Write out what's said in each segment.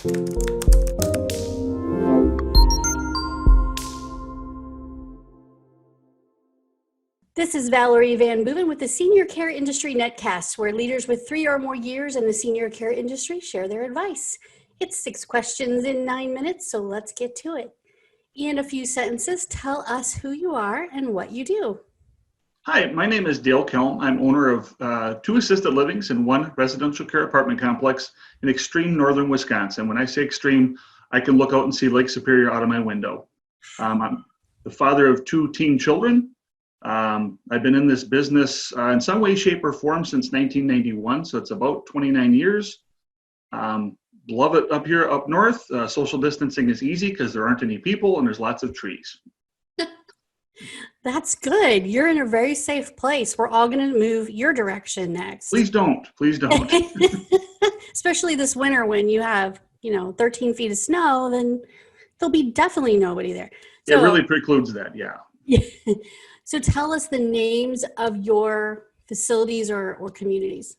This is Valerie Van Boeven with the Senior Care Industry Netcast, where leaders with 3 or more years in the senior care industry share their advice. It's 6 questions in 9 minutes, so let's get to it. In a few sentences, tell us who you are and what you do. Hi, my name is Dale Kelm. I'm owner of 2 assisted livings and 1 residential care apartment complex in extreme northern Wisconsin. When I say extreme, I can look out and see Lake Superior out of my window. I'm the father of 2 teen children. I've been in this business in some way, shape, or form since 1991, so it's about 29 years. Love it up here up north. Social distancing is easy because there aren't any people and there's lots of trees. That's good. You're in a very safe place. We're all going to move your direction next. Please don't. Please don't. Especially this winter when you have, 13 feet of snow, then there'll be definitely nobody there. So, it really precludes that, yeah. So tell us the names of your facilities or communities.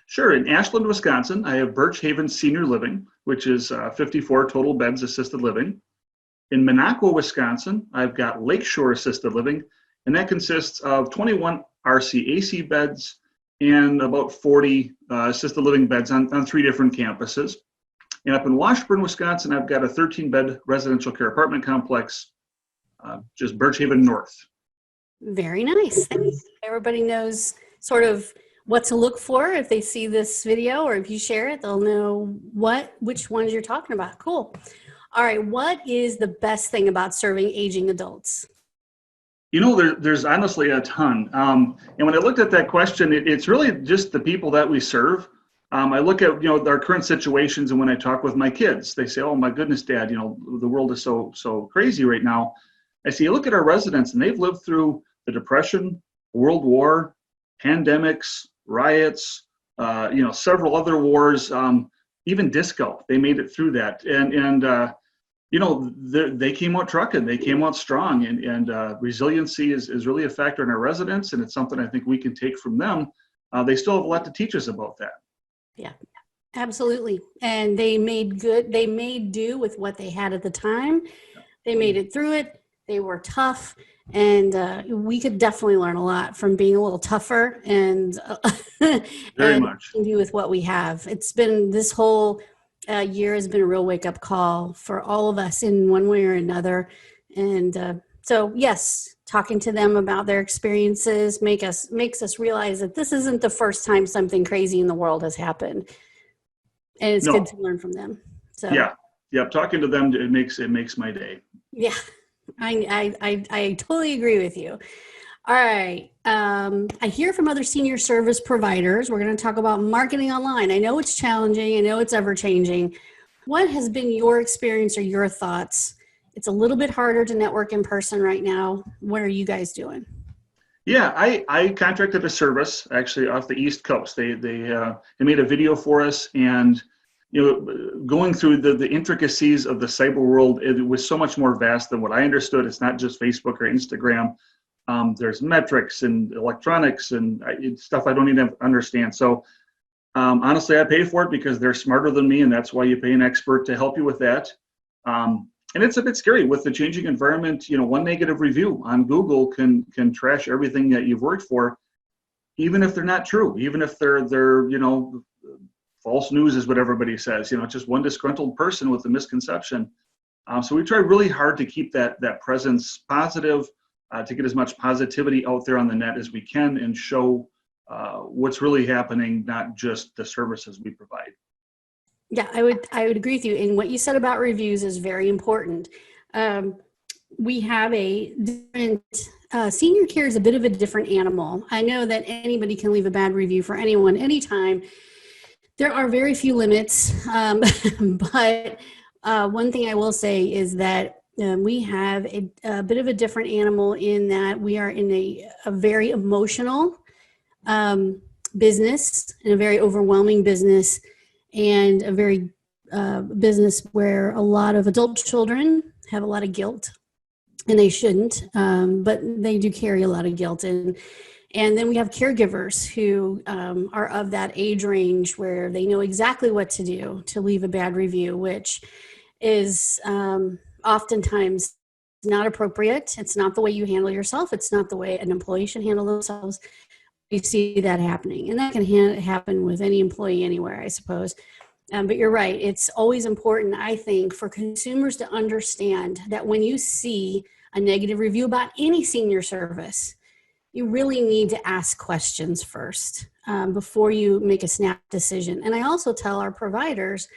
Sure. In Ashland, Wisconsin, I have Birch Haven Senior Living, which is 54 total beds assisted living. In Minocqua, Wisconsin, I've got Lakeshore Assisted Living, and that consists of 21 RCAC beds and about 40 assisted living beds on 3 different campuses. And up in Washburn, Wisconsin, I've got a 13-bed residential care apartment complex, just Birch Haven North. Very nice. Everybody knows sort of what to look for if they see this video, or if you share it, they'll know which ones you're talking about. Cool. All right. What is the best thing about serving aging adults? There's honestly a ton. And when I looked at that question, it's really just the people that we serve. I look at, our current situations, and when I talk with my kids, they say, "Oh my goodness, Dad, the world is so crazy right now." I say, look at our residents, and they've lived through the Depression, World War, pandemics, riots, several other wars, even disco. They made it through that, and they came out trucking. They came out strong, and resiliency is really a factor in our residents, and it's something I think we can take from them. They still have a lot to teach us about that. Yeah, absolutely. And they made do with what they had at the time. They made it through it. They were tough. And we could definitely learn a lot from being a little tougher and very much do with what we have. It's been this whole year has been a real wake up call for all of us in one way or another. And so, yes, talking to them about their experiences makes us realize that this isn't the first time something crazy in the world has happened, and it's good to learn from them. So yeah, talking to them it makes my day. Yeah. I totally agree with you. All right. I hear from other senior service providers. We're going to talk about marketing online. I know it's challenging. I know it's ever changing. What has been your experience or your thoughts? It's a little bit harder to network in person right now. What are you guys doing? Yeah, I contracted a service actually off the East Coast. They made a video for us, and going through the intricacies of the cyber world, it was so much more vast than what I understood. It's not just Facebook or Instagram. There's metrics and electronics and stuff I don't even understand. So honestly, I pay for it because they're smarter than me, and that's why you pay an expert to help you with that. And it's a bit scary with the changing environment. One negative review on Google can trash everything that you've worked for, even if they're not true, even if they're false news is what everybody says. Just one disgruntled person with a misconception. So we try really hard to keep that presence positive, to get as much positivity out there on the net as we can, and show what's really happening, not just the services we provide. Yeah, I would agree with you. And what you said about reviews is very important. We have a different, senior care is a bit of a different animal. I know that anybody can leave a bad review for anyone, anytime. There are very few limits, but one thing I will say is that we have a bit of a different animal in that we are in a very emotional business, and a very overwhelming business, and a very business where a lot of adult children have a lot of guilt, and they shouldn't, but they do carry a lot of guilt. And And then we have caregivers who are of that age range where they know exactly what to do to leave a bad review, which is oftentimes not appropriate. It's not the way you handle yourself. It's not the way an employee should handle themselves. You see that happening, and that can happen with any employee anywhere, I suppose. But you're right. It's always important, I think, for consumers to understand that when you see a negative review about any senior service, you really need to ask questions first before you make a snap decision. And I also tell our providers,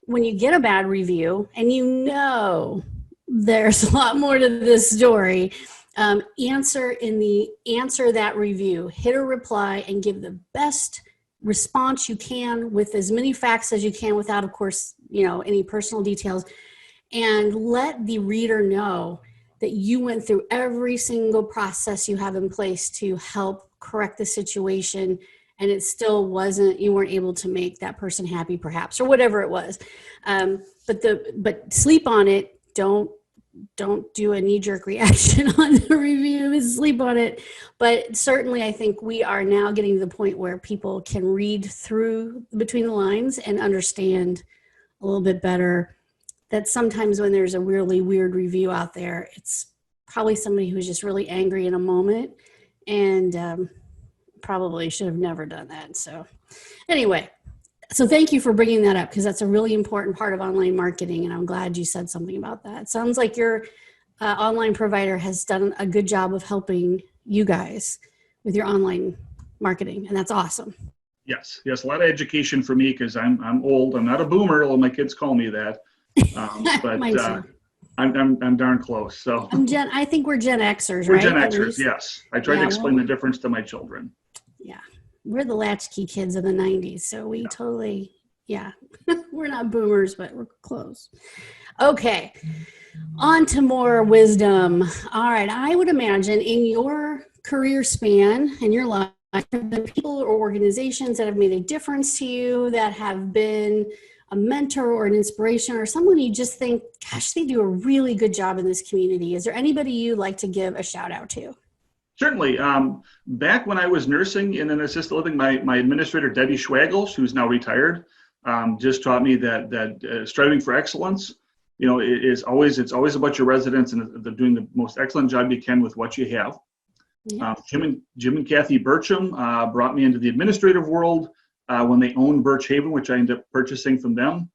when you get a bad review and you know there's a lot more to this story, answer that review, hit a reply and give the best response you can with as many facts as you can without, of course, any personal details, and let the reader know that you went through every single process you have in place to help correct the situation, and it still you weren't able to make that person happy perhaps, or whatever it was. But sleep on it. Don't do a knee-jerk reaction on the review, sleep on it. But certainly I think we are now getting to the point where people can read through between the lines and understand a little bit better that sometimes when there's a really weird review out there, it's probably somebody who's just really angry in a moment and probably should have never done that. So anyway, so thank you for bringing that up, because that's a really important part of online marketing, and I'm glad you said something about that. It sounds like your online provider has done a good job of helping you guys with your online marketing, and that's awesome. Yes, a lot of education for me, because I'm old. I'm not a boomer, although my kids call me that. But I'm darn close. So I think we're Gen Xers, we're right? Gen Xers, yes. I try to explain the difference to my children. Yeah, we're the latchkey kids of the 90s, so we totally, we're not boomers, but we're close. Okay, on to more wisdom. All right, I would imagine in your career span and your life, the people or organizations that have made a difference to you, that have been a mentor or an inspiration, or someone you just think, gosh, they do a really good job in this community. Is there anybody you'd like to give a shout out to? Certainly. Back when I was nursing in an assisted living, my administrator, Debbie Schwagels, who's now retired, just taught me that striving for excellence, it's always about your residents and doing the most excellent job you can with what you have. Yeah. Jim and Kathy Bircham brought me into the administrative world when they owned Birch Haven, which I ended up purchasing from them.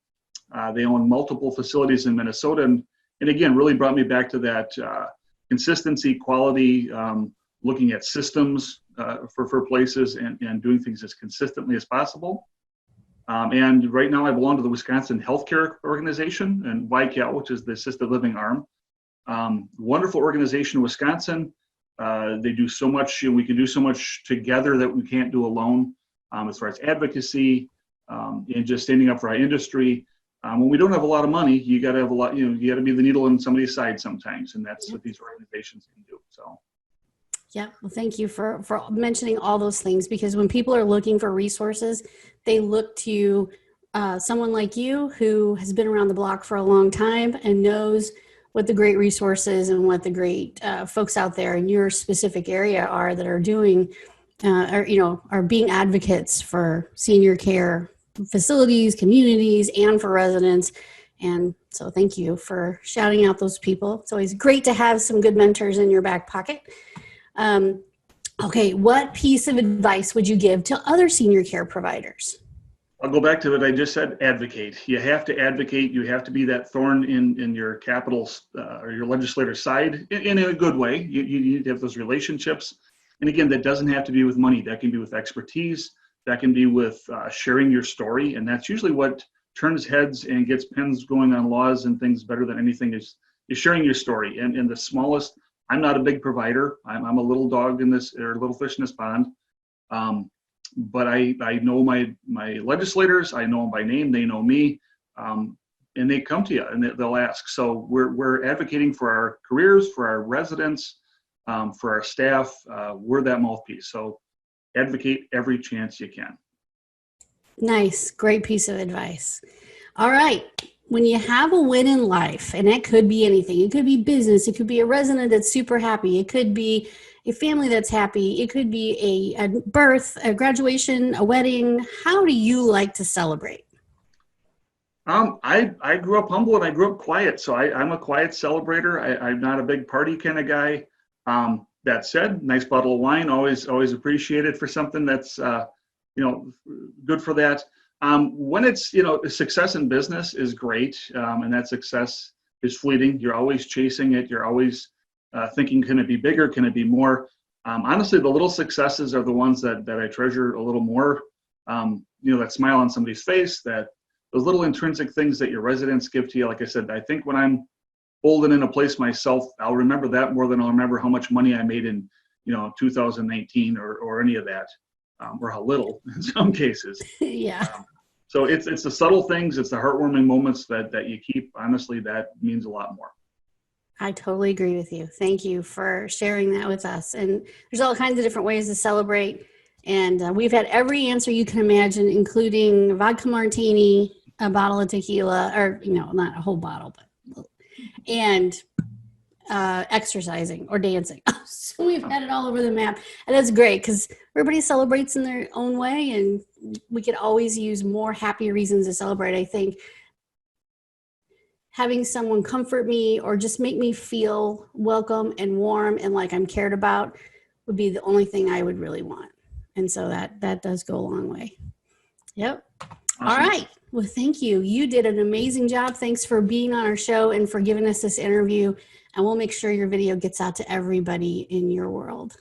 They own multiple facilities in Minnesota, and again, really brought me back to that consistency, quality, looking at systems for places and doing things as consistently as possible. And right now I belong to the Wisconsin Healthcare Organization, and YCAL, which is the assisted living arm. Wonderful organization in Wisconsin. They do so much, we can do so much together that we can't do alone, as far as advocacy and just standing up for our industry. When we don't have a lot of money, you got to have a lot, you got to be the needle on somebody's side sometimes, and that's what these organizations can do. So. Yeah, well, thank you for mentioning all those things, because when people are looking for resources, they look to someone like you who has been around the block for a long time and knows what the great resources and what the great folks out there in your specific area are that are doing, are being advocates for senior care facilities, communities, and for residents. And so thank you for shouting out those people. It's always great to have some good mentors in your back pocket. Okay, what piece of advice would you give to other senior care providers? I'll go back to what I just said, advocate. You have to advocate. You have to be that thorn in your capital or your legislator's side in a good way. You need to have those relationships. And again, that doesn't have to be with money. That can be with expertise. That can be with sharing your story. And that's usually what turns heads and gets pens going on laws and things better than anything is sharing your story. And in the smallest, I'm not a big provider. I'm a little dog in this, or a little fish in this pond. But I know my legislators. I know them by name. They know me, and they come to you and they'll ask. So we're advocating for our careers, for our residents, for our staff. We're that mouthpiece. So advocate every chance you can. Nice, great piece of advice. All right, when you have a win in life, and it could be anything, it could be business, it could be a resident that's super happy, it could be a family that's happy, it could be a birth, a graduation, a wedding. How do you like to celebrate? I grew up humble and I grew up quiet, so I'm a quiet celebrator. I'm not a big party kind of guy. That said, nice bottle of wine, always appreciated for something that's good for that. When it's success in business is great, and that success is fleeting. You're always chasing it. You're always thinking, can it be bigger? Can it be more? Honestly, the little successes are the ones that I treasure a little more. That smile on somebody's face, that those little intrinsic things that your residents give to you. Like I said, I think when I'm old and in a place myself, I'll remember that more than I'll remember how much money I made in 2019 or any of that, or how little in some cases. Yeah. So it's the subtle things, it's the heartwarming moments that you keep. Honestly, that means a lot more. I totally agree with you. Thank you for sharing that with us. And there's all kinds of different ways to celebrate. And we've had every answer you can imagine, including vodka martini, a bottle of tequila, or, not a whole bottle, but, and exercising or dancing. So we've had it all over the map. And that's great because everybody celebrates in their own way. And we could always use more happy reasons to celebrate. I think having someone comfort me or just make me feel welcome and warm and like I'm cared about would be the only thing I would really want. And so that does go a long way. Yep. Awesome. All right. Well, thank you. You did an amazing job. Thanks for being on our show and for giving us this interview. And we'll make sure your video gets out to everybody in your world.